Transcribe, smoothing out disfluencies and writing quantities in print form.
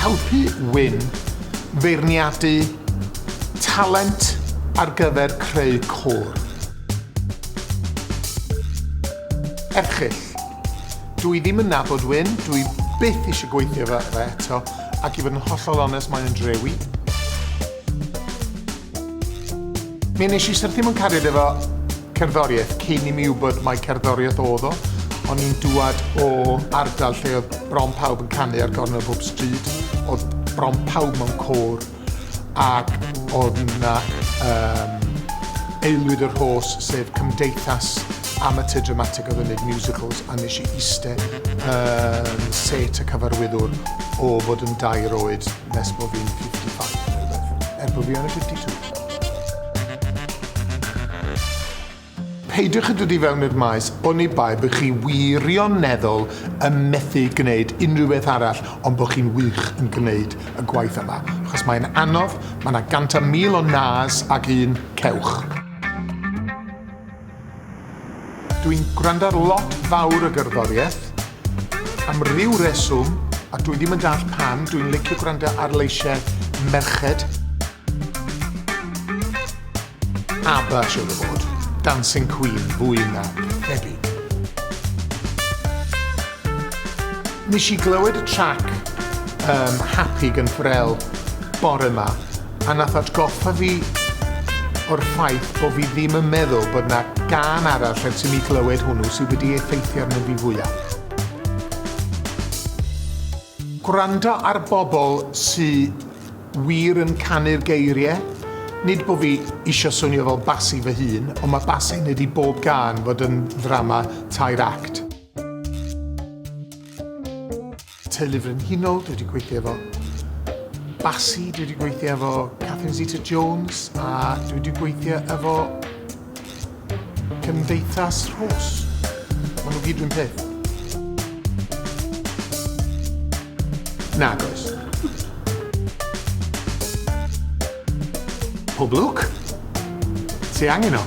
helpu Wyn feirniadu talent ar gyfer creu côr. Erchyll, dwi ddim yn nabod Wyn, dwi byth eisiau gweithio fe eto, ac i fod yn hollol onest mae'n drewi. Mi nes i syrthio mewn cariad efo cerddoriaeth cyn i mi wybod mae cerddoriaeth oedd o. O'n i'n dŵad o ardal lle oedd bron pawb yn canu ar gornel bob stryd, oedd bron pawb mewn côr, ac oedd yna aelwyd yr hos, sef cymdeithas amateur dramatic o unig musicals, a nes i eistedd yn set y cyfarwyddwr o fod yn 2 oed nes bod fi'n 55, bod fi yn y 52. Peidiwch yn dod i fewn i'r maes oni bai bych chi wirioneddol yn methu gwneud unrhyw beth arall, ond bod chi'n wych yn gwneud y gwaith yma. Achos mae'n anodd, mae yna 100,000 o nas ac un cewch. Dwi'n gwrando ar lot fawr o gerddoriaeth, am ryw reswm, a dwi ddim yn dall pam, dwi'n licio gwrando ar leisiau merched. ABBA siwr o fod. Dancing Queen, fwy na debyg. Nes i glywed y trac Happy gan Pharrell bore yma, a nath atgoffa fi o'r ffaith bod fi ddim yn meddwl bod yna gan arall ers i mi glywed hwnnw sydd wedi effeithio arno fi fwyaf. Gwrando ar bobl sydd wir yn canu'r geiriau, nid bod fi eisiau swnio fel basi fy hun, ond mae basi nid i bob gan fod yn ddrama 2 act. Teulu Frenhinol, dwi wedi gweithio efo basi, dwi wedi gweithio efo Catherine Zeta-Jones, a dwi wedi gweithio efo Cymdeithas Rhos. Maen nhw gyd rhywun peth. Nag oes. Pob lwc. Ti angen o.